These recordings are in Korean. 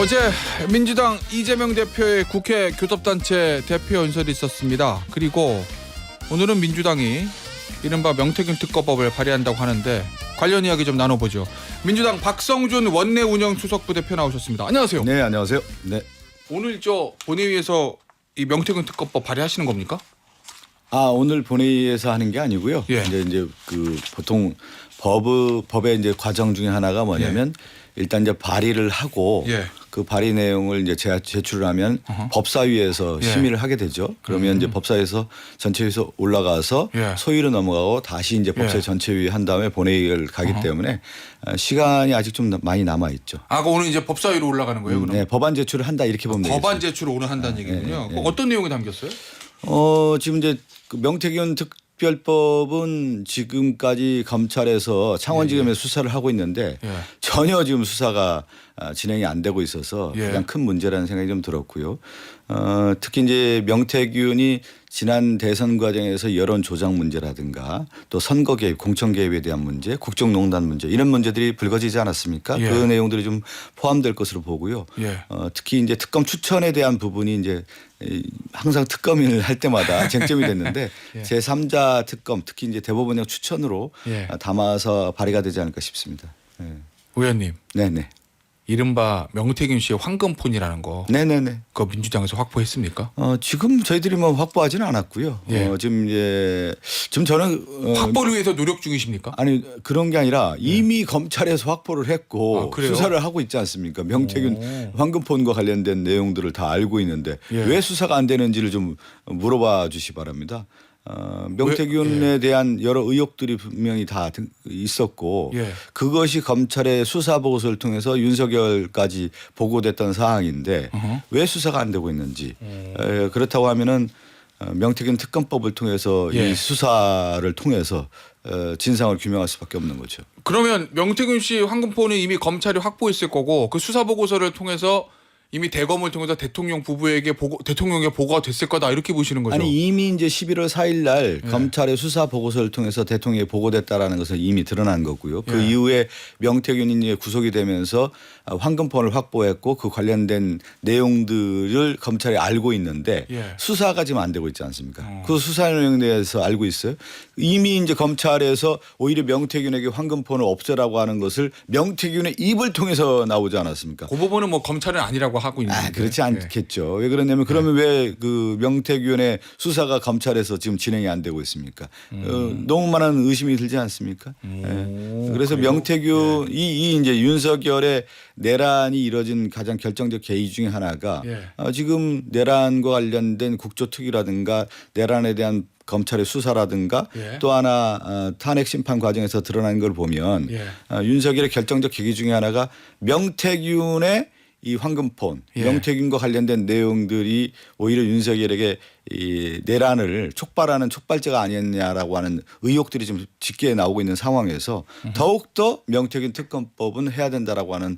어제 민주당 이재명 대표의 국회 교섭단체 대표 연설이 있었습니다. 그리고 오늘은 민주당이 이른바 명태균 특검법을 발의한다고 하는데 관련 이야기 좀 나눠보죠. 민주당 박성준 원내운영수석부 대표 나오셨습니다. 안녕하세요. 네, 안녕하세요. 네. 오늘 본회의에서 이 명태균 특검법 발의하시는 겁니까? 오늘 본회의에서 하는 게 아니고요. 예. 이제 그 보통 법의 이제 과정 중에 하나가 뭐냐면 일단 이제 발의를 하고 그 발의 내용을 이제 제출을 하면 법사위에서 심의를 하게 되죠. 그러면 이제 법사위에서 전체에서 올라가서 소위로 넘어가고 다시 이제 법사위 전체위 한 다음에 본회의를 가기 때문에 시간이 아직 좀 많이 남아 있죠. 오늘 이제 법사위로 올라가는 거예요, 그럼? 네, 법안 제출을 한다 이렇게 보면 되겠습니다. 법안 제출을 오늘 한다는 얘기군요. 어떤 내용이 담겼어요? 지금 이제 그 명태균 특별법은 지금까지 검찰에서 창원지검에 수사를 하고 있는데 전혀 지금 수사가 진행이 안 되고 있어서 가장 큰 문제라는 생각이 좀 들었고요. 특히 이제 명태균이 지난 대선 과정에서 여론 조작 문제라든가 또 선거 개입, 공천 개입에 대한 문제, 국정농단 문제 이런 문제들이 불거지지 않았습니까? 그 내용들이 좀 포함될 것으로 보고요. 특히 이제 특검 추천에 대한 부분이 이제 항상 특검을 할 때마다 쟁점이 됐는데 제3자 특검 특히 이제 대법원장 추천으로 담아서 발의가 되지 않을까 싶습니다. 의원님. 네네. 이른바 명태균 씨의 황금폰이라는 거. 네네네. 그거 민주당에서 확보했습니까? 지금 저희들이 뭐 확보하지는 않았고요. 지금 저는 확보를 위해서 노력 중이십니까? 아니 그런 게 아니라 이미 검찰에서 확보를 했고 그래요? 수사를 하고 있지 않습니까? 명태균 황금폰과 관련된 내용들을 다 알고 있는데 왜 수사가 안 되는지를 좀 물어봐 주시 바랍니다. 명태균에 대한 여러 의혹들이 분명히 다 있었고 그것이 검찰의 수사 보고서를 통해서 윤석열까지 보고됐던 사항인데 왜 수사가 안 되고 있는지 그렇다고 하면은 명태균 특검법을 통해서 이 수사를 통해서 진상을 규명할 수밖에 없는 거죠. 그러면 명태균 씨 황금폰은 이미 검찰이 확보했을 거고 그 수사 보고서를 통해서 이미 대검을 통해서 대통령 부부에게 대통령에게 보고가 됐을 거다 이렇게 보시는 거죠? 아니 이미 이제 11월 4일 날 검찰의 수사 보고서를 통해서 대통령에 보고됐다라는 것은 이미 드러난 거고요. 그 이후에 명태균이 구속이 되면서 황금폰을 확보했고 그 관련된 내용들을 검찰이 알고 있는데 수사가 지금 안 되고 있지 않습니까? 그 수사 내용에 대해서 알고 있어요. 이미 이제 검찰에서 오히려 명태균에게 황금폰을 없애라고 하는 것을 명태균의 입을 통해서 나오지 않았습니까? 그 부분은 뭐 검찰은 아니라고 하고 있는데. 그렇지 않겠죠. 왜 그러냐면 그러면 왜 그 명태균의 수사가 검찰에서 지금 진행이 안 되고 있습니까? 너무 많은 의심이 들지 않습니까? 그래서 그래요? 명태균 이 이제 윤석열의 내란이 이뤄진 가장 결정적 계기 중에 하나가 지금 내란과 관련된 국조특위라든가 내란에 대한 검찰의 수사라든가 또 하나 탄핵 심판 과정에서 드러난 걸 보면 윤석열의 결정적 계기 중에 하나가 명태균의 이 황금폰, 명태균과 관련된 내용들이 오히려 윤석열에게 이 내란을 촉발하는 촉발제가 아니었냐라고 하는 의혹들이 좀 짙게 나오고 있는 상황에서 더욱더 명태균 특검법은 해야 된다라고 하는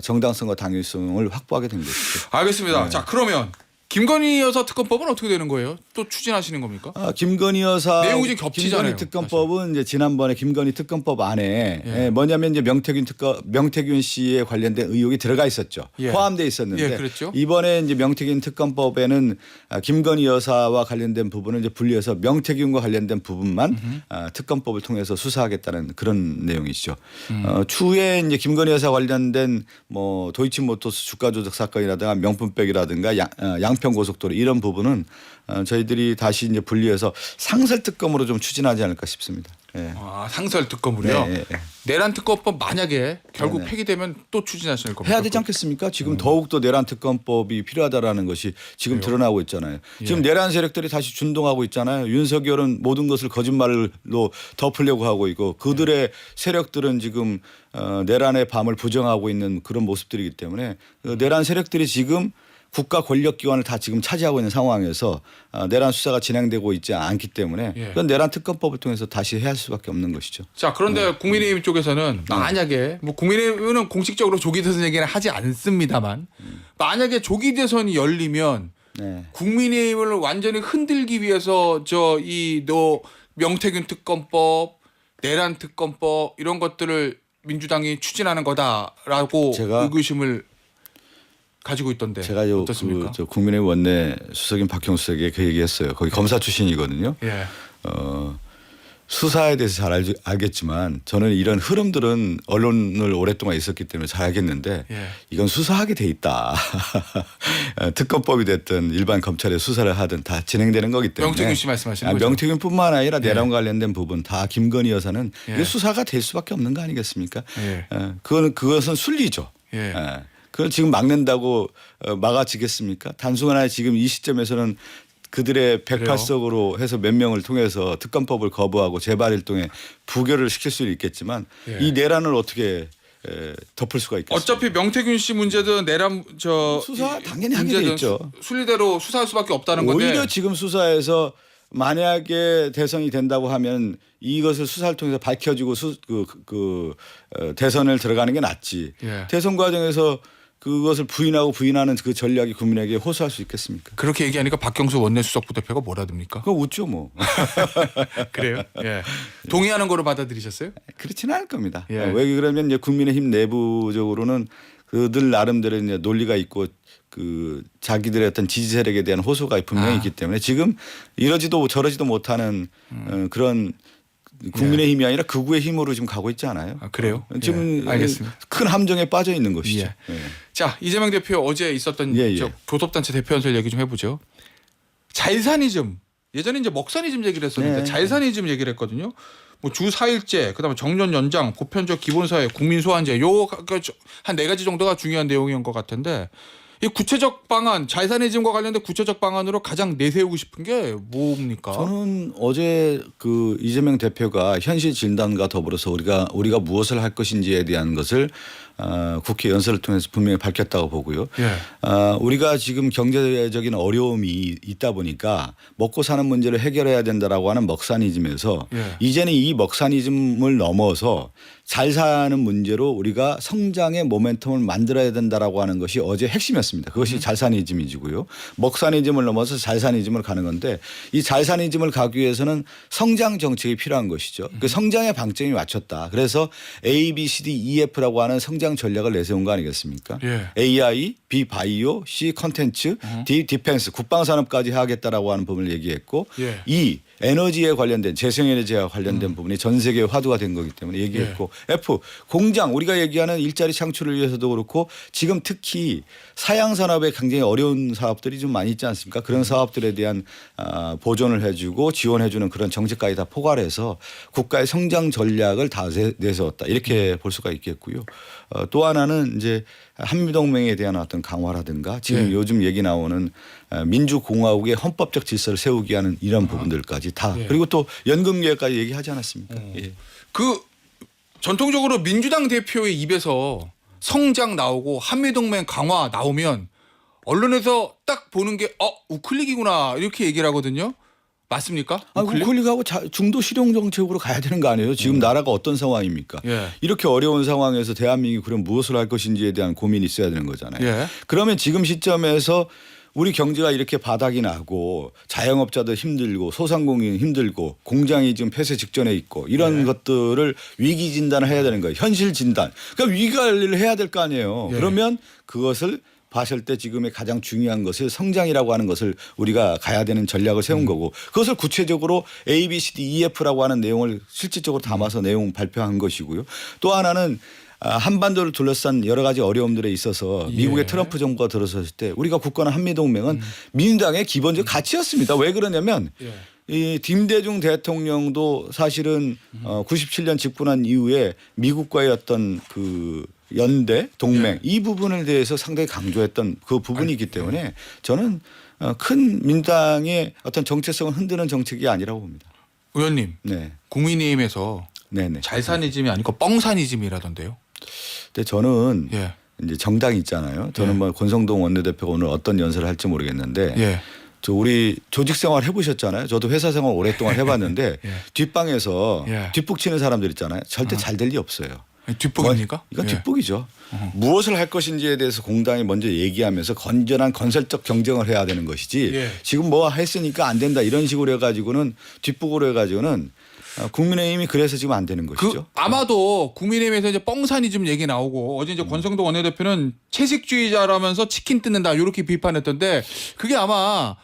정당성과 당위성을 확보하게 된 것이죠. 알겠습니다. 자 그러면 김건희 여사 특검법은 어떻게 되는 거예요? 또 추진하시는 겁니까? 김건희 여사 내용이 좀 겹치잖아요. 김건희 특검법은 이제 지난번에 김건희 특검법 안에 뭐냐면 이제 명태균 씨에 관련된 의혹이 들어가 있었죠. 포함되어 있었는데 이번에 이제 명태균 특검법에는 김건희 여사와 관련된 부분을 이제 분리해서 명태균과 관련된 부분만 특검법을 통해서 수사하겠다는 그런 내용이죠. 추후에 이제 김건희 여사 관련된 뭐 도이치모터스 주가 조작 사건이라든가 명품백이라든가 양평고속도로 이런 부분은 저희들이 다시 이제 분리해서 상설 특검으로 좀 추진하지 않을까 싶습니다. 상설 특검으로요? 내란 특검법 만약에 결국 폐기되면 또 추진하실 겁니까? 해야 되지 않겠습니까? 지금 더욱더 내란 특검법이 필요하다라는 것이 지금 드러나고 있잖아요. 지금 내란 세력들이 다시 준동하고 있잖아요. 윤석열은 모든 것을 거짓말로 덮으려고 하고 있고 그들의 세력들은 지금 내란의 밤을 부정하고 있는 그런 모습들이기 때문에 내란 세력들이 지금 국가 권력기관을 다 지금 차지하고 있는 상황에서 내란 수사가 진행되고 있지 않기 때문에 그건 내란 특검법을 통해서 다시 해야 할 수밖에 없는 것이죠. 자 그런데 국민의힘 쪽에서는 만약에 뭐 국민의힘은 공식적으로 조기 대선 얘기는 하지 않습니다만 만약에 조기 대선이 열리면 국민의힘을 완전히 흔들기 위해서 명태균 특검법, 내란 특검법 이런 것들을 민주당이 추진하는 거다라고 의구심을 가지고 있던데 제가 어떻습니까? 저 국민의 원내 수석인 박형수에게 그 얘기했어요. 거기 검사 출신이거든요. 예. 수사에 대해서 잘 알겠지만 저는 이런 흐름들은 언론을 오랫동안 있었기 때문에 잘 알겠는데 예. 이건 수사하게 돼 있다. 특검법이 됐든 일반 검찰의 수사를 하든 다 진행되는 거기 때문에. 명태균 씨 말씀하시는 거죠? 명태균뿐만 아니라 예. 내란 관련된 부분 다 김건희 여사는 예. 이게 수사가 될 수밖에 없는 거 아니겠습니까? 예. 그것은 순리죠. 예. 그걸 지금 막는다고 막아지겠습니까? 단순하게 지금 이 시점에서는 그들의 108석으로 해서 몇 명을 통해서 특검법을 거부하고 재발을 통해 부결을 시킬 수는 있겠지만 예. 이 내란을 어떻게 덮을 수가 있겠습니까? 어차피 명태균 씨 문제든 내란 수사 당연히 하게 돼 있죠. 순리대로 수사할 수밖에 없다는 건데 오히려 지금 수사에서 만약에 대선이 된다고 하면 이것을 수사를 통해서 밝혀지고 대선을 들어가는 게 낫지. 예. 대선 과정에서 그것을 부인하는 그 전략이 국민에게 호소할 수 있겠습니까? 그렇게 얘기하니까 박경수 원내수석 부대표가 뭐라 듭니까? 그거 웃죠 뭐. 그래요? 예. 동의하는 거로 받아들이셨어요? 그렇지는 않을 겁니다. 예. 왜 그러면 이제 국민의힘 내부적으로는 그들 나름대로 이제 논리가 있고 그 자기들의 어떤 지지 세력에 대한 호소가 분명히 있기 때문에 지금 이러지도 저러지도 못하는 그런 국민의힘이 아니라 극우의 힘으로 지금 가고 있지 않아요? 아, 그래요? 지금 예. 알겠습니다. 큰 함정에 빠져 있는 것이죠. 예. 예. 자, 이재명 대표 어제 있었던 저 교섭단체 대표연설 얘기 좀 해보죠. 잘사니즘 예전에 이제 먹사니즘 얘기를 했었는데 네. 잘사니즘 얘기를 했거든요. 뭐 주 4일제, 그다음에 정년 연장, 보편적 기본사회, 국민 소환제 한 4가지 정도가 중요한 내용인 것 같은데 이 구체적 방안, 잘사니즘과 관련된 구체적 방안으로 가장 내세우고 싶은 게 뭡니까? 저는 어제 그 이재명 대표가 현실 진단과 더불어서 우리가 무엇을 할 것인지에 대한 것을 국회 연설을 통해서 분명히 밝혔다고 보고요. 예. 우리가 지금 경제적인 어려움이 있다 보니까 먹고 사는 문제를 해결해야 된다라고 하는 먹사니즘에서 예. 이제는 이 먹사니즘을 넘어서 잘 사는 문제로 우리가 성장의 모멘텀을 만들어야 된다라고 하는 것이 어제 핵심이었습니다. 그것이 잘사니즘이고요. 먹사니즘을 넘어서 잘사니즘을 가는 건데 이 잘사니즘을 가기 위해서는 성장 정책이 필요한 것이죠. 그 성장의 방점이 맞췄다. 그래서 A, B, C, D, E, F라고 하는 성장 전략을 내세운 거 아니겠습니까? 예. AI, B, 바이오, C, 컨텐츠, D, 디펜스, 국방산업까지 하겠다라고 하는 부분을 얘기했고 예. E, 에너지에 관련된 재생에너지와 관련된 부분이 전 세계 화두가 된 거기 때문에 얘기했고 F 공장 우리가 얘기하는 일자리 창출을 위해서도 그렇고 지금 특히 사양 산업에 굉장히 어려운 사업들이 좀 많이 있지 않습니까? 그런 사업들에 대한 보존을 해주고 지원해주는 그런 정책까지 다 포괄해서 국가의 성장 전략을 다 내세웠다 이렇게 볼 수가 있겠고요. 또 하나는 이제 한미동맹에 대한 어떤 강화라든가 지금 요즘 얘기 나오는 민주공화국의 헌법적 질서를 세우기 위한 이런 부분들까지 다 그리고 또 연금 계획까지 얘기하지 않았습니까? 예. 그 전통적으로 민주당 대표의 입에서 성장 나오고 한미동맹 강화 나오면 언론에서 딱 보는 게 우클릭이구나 이렇게 얘기를 하거든요. 맞습니까? 우클릭하고 중도 실용 정책으로 가야 되는 거 아니에요? 지금 나라가 어떤 상황입니까? 예. 이렇게 어려운 상황에서 대한민국이 그럼 무엇을 할 것인지에 대한 고민이 있어야 되는 거잖아요. 예. 그러면 지금 시점에서 우리 경제가 이렇게 바닥이 나고 자영업자들 힘들고 소상공인 힘들고 공장이 지금 폐쇄 직전에 있고 이런 것들을 위기 진단을 해야 되는 거예요. 현실 진단. 그러니까 위기 관리를 해야 될 거 아니에요. 그러면 그것을 봤을 때 지금의 가장 중요한 것을 성장이라고 하는 것을 우리가 가야 되는 전략을 세운 거고 그것을 구체적으로 A, B, C, D, E, F라고 하는 내용을 실질적으로 담아서 내용 발표한 것이고요. 또 하나는 한반도를 둘러싼 여러 가지 어려움들에 있어서 미국의 트럼프 정부가 들어섰을 때 우리가 굳건한 한미동맹은 민주당의 기본적 가치였습니다. 왜 그러냐면 이 김대중 대통령도 사실은 97년 집권한 이후에 미국과의 어떤 그 연대 동맹 이 부분에 대해서 상당히 강조했던 그 부분이기 때문에 저는 큰 민주당의 어떤 정체성을 흔드는 정책이 아니라고 봅니다. 의원님, 네. 국민의힘에서 잘사니즘이 아니고 뻥사니즘이라던데요. 근데 저는 이제 정당이 있잖아요. 저는 뭐 권성동 원내대표가 오늘 어떤 연설을 할지 모르겠는데 저 우리 조직 생활 해보셨잖아요. 저도 회사 생활 오랫동안 해봤는데 뒷방에서 뒷북 치는 사람들 있잖아요. 절대 잘 될 리 없어요. 뒷북입니까? 이건 뒷북이죠. 무엇을 할 것인지에 대해서 공당이 먼저 얘기하면서 건전한 건설적 경쟁을 해야 되는 것이지 지금 뭐 했으니까 안 된다 이런 식으로 해가지고는 뒷북으로 해가지고는 국민의힘이 그래서 지금 안 되는 것이죠. 아마도 국민의힘에서 이제 뻥산이 좀 얘기 나오고 어제 이제 권성동 원내대표는 채식주의자라면서 치킨 뜯는다 이렇게 비판했던데 그게 아마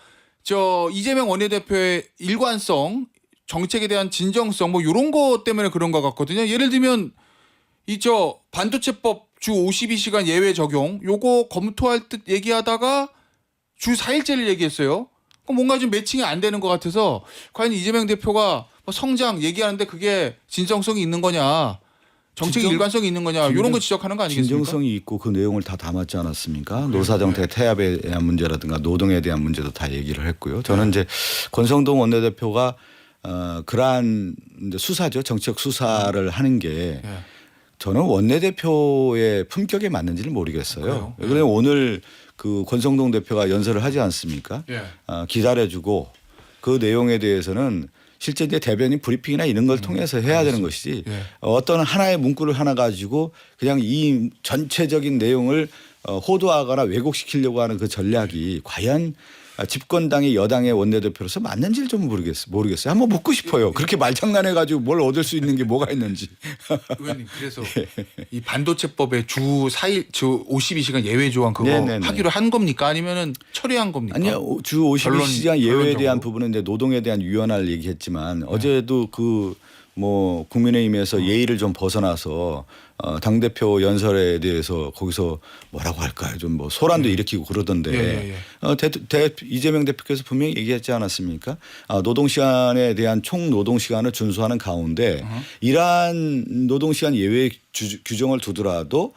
저 이재명 원내대표의 일관성, 정책에 대한 진정성 뭐 이런 거 때문에 그런 것 같거든요. 예를 들면 이 저 반도체법 주 52시간 예외 적용 요거 검토할 듯 얘기하다가 주 4일째를 얘기했어요. 그럼 뭔가 좀 매칭이 안 되는 것 같아서 과연 이재명 대표가 뭐 성장 얘기하는데 그게 진정성이 있는 거냐, 정책의 일관성이 있는 거냐 이런 거 지적하는 거 아니겠습니까? 진정성이 있고 그 내용을 다 담았지 않았습니까? 노사정책 태압에 대한 문제라든가 노동에 대한 문제도 다 얘기를 했고요. 저는 이제 권성동 원내대표가 그러한 이제 수사죠. 정책 수사를 하는 게 저는 원내대표의 품격에 맞는지를 모르겠어요. 그런데 오늘 그 권성동 대표가 연설을 하지 않습니까? 기다려주고 그 내용에 대해서는 실제 이제 대변인 브리핑이나 이런 걸 통해서 해야 되는 것이지 어떤 하나의 문구를 하나 가지고 그냥 이 전체적인 내용을 호도하거나 왜곡시키려고 하는 그 전략이 과연 집권당의 여당의 원내대표로서 맞는지를 좀 모르겠어요. 한번 묻고 싶어요. 그렇게 말장난해가지고 뭘 얻을 수 있는 게 뭐가 있는지. 의원님 그래서 이 반도체법의 주 4일 주 52시간 예외 조항 그거 하기로 한 겁니까? 아니면은 처리한 겁니까? 아니요. 주 52시간 예외에 대한 부분은 이제 노동에 대한 유연화를 얘기했지만 어제도 그 뭐 국민의힘에서 예의를 좀 벗어나서 당대표 연설에 대해서 거기서 뭐라고 할까요? 좀 뭐 소란도 일으키고 그러던데 이재명 대표께서 분명히 얘기했지 않았습니까? 노동시간에 대한 총 노동시간을 준수하는 가운데 이러한 노동시간 예외 규정을 두더라도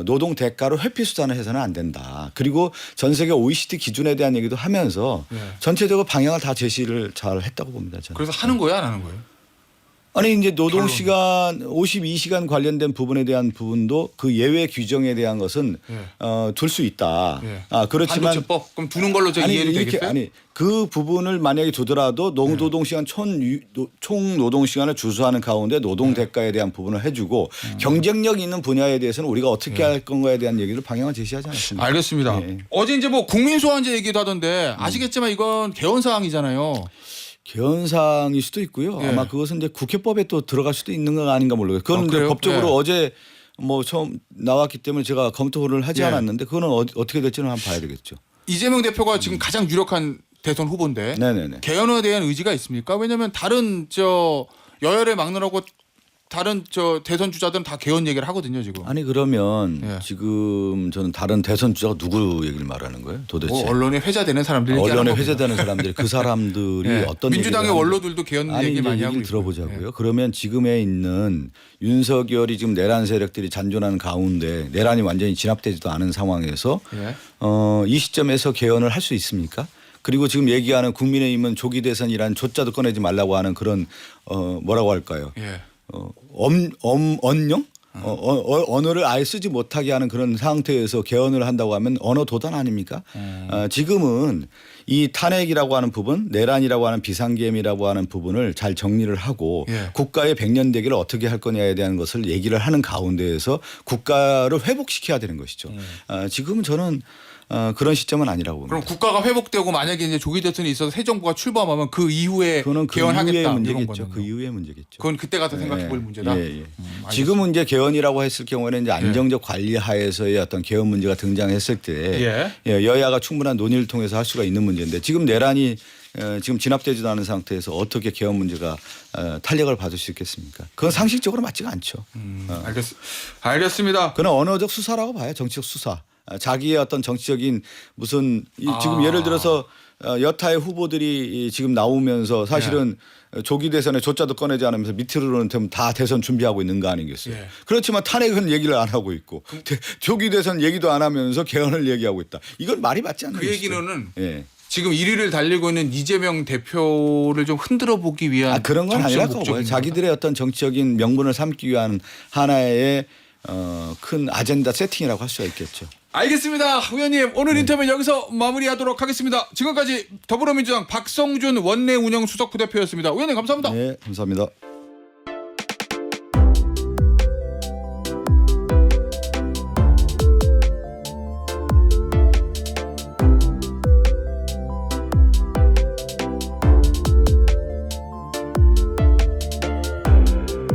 노동 대가로 회피 수단을 해서는 안 된다. 그리고 전 세계 OECD 기준에 대한 얘기도 하면서 전체적으로 방향을 다 제시를 잘 했다고 봅니다. 저는. 그래서 하는 거야 안 하는 거예요? 아니 이제 노동시간 52시간 관련된 부분에 대한 부분도 그 예외 규정에 대한 것은 둘 수 있다. 그렇지만 반도체법 그럼 두는 걸로 제가 이해를 되겠어요? 아니 그 부분을 만약에 두더라도 노동시간 총 노동시간을 주수하는 가운데 노동 대가에 대한 부분을 해주고 경쟁력 있는 분야에 대해서는 우리가 어떻게 할 건가에 대한 얘기를 방향을 제시하지 않았습니다. 알겠습니다. 어제 이제 뭐 국민소환제 얘기도 하던데 아시겠지만 이건 개헌 사항이잖아요. 개헌사항일 수도 있고요. 아마 그것은 이제 국회법에 또 들어갈 수도 있는 건 아닌가 모르겠어요. 그건 이제 법적으로 어제 뭐 처음 나왔기 때문에 제가 검토를 하지 않았는데 그거는 어떻게 될지는 한번 봐야 되겠죠. 이재명 대표가 지금 가장 유력한 대선 후보인데 개헌에 대한 의지가 있습니까? 왜냐하면 다른 저 여야를 막느라고 다른 저 대선 주자들은 다 개헌 얘기를 하거든요 지금. 아니 그러면 지금 저는 다른 대선 주자가 누구 얘기를 말하는 거예요? 도대체 언론에 회자되는 사람들이 언론에 회자되는 사람들이 그 사람들이 어떤 민주당의 원로들도 개헌 얘기 많이 하고 들어보자고요. 그러면 지금에 있는 윤석열이 지금 내란 세력들이 잔존하는 가운데 내란이 완전히 진압되지도 않은 상황에서 이 시점에서 개헌을 할 수 있습니까? 그리고 지금 얘기하는 국민의힘은 조기 대선이란 조자도 꺼내지 말라고 하는 그런 뭐라고 할까요? 언령? 언어를 아예 쓰지 못하게 하는 그런 상태에서 개헌을 한다고 하면 언어 도단 아닙니까? 지금은 이 탄핵이라고 하는 부분, 내란이라고 하는 비상계엄이라고 하는 부분을 잘 정리를 하고 국가의 백년대계를 어떻게 할 거냐에 대한 것을 얘기를 하는 가운데에서 국가를 회복시켜야 되는 것이죠. 지금은 저는 그런 시점은 아니라고 봅니다. 그럼 국가가 회복되고 만약에 이제 조기 대선이 있어서 새 정부가 출범하면 그 이후에 개헌하겠다 문제겠죠. 그 이후의 문제겠죠. 그건 그때 가서 생각해볼 문제다. 지금은 이제 개헌이라고 했을 경우에는 이제 안정적 관리 하에서의 어떤 개헌 문제가 등장했을 때 여야가 충분한 논의를 통해서 할 수가 있는 문제인데 지금 내란이 지금 진압되지도 않은 상태에서 어떻게 개헌 문제가 탄력을 받을 수 있겠습니까? 그건 상식적으로 맞지가 않죠. 알겠습니다. 그건 언어적 수사라고 봐요. 정치적 수사. 자기의 어떤 정치적인 무슨 지금 예를 들어서 여타의 후보들이 지금 나오면서 사실은 조기 대선에 조자도 꺼내지 않으면서 밑으로는 다 대선 준비하고 있는 거 아니겠어요. 그렇지만 탄핵은 얘기를 안 하고 있고 조기 대선 얘기도 안 하면서 개헌을 얘기하고 있다. 이건 말이 맞지 않는 거죠. 그 얘기는 지금 1위를 달리고 있는 이재명 대표를 좀 흔들어 보기 위한 그런 건 아니라고 봐요. 자기들의 어떤 정치적인 명분을 삼기 위한 하나의 큰 아젠다 세팅이라고 할 수가 있겠죠. 알겠습니다. 의원님 오늘 인터뷰 여기서 마무리하도록 하겠습니다. 지금까지 더불어민주당 박성준 원내 운영 수석 부대표였습니다. 의원님 감사합니다. 네, 감사합니다.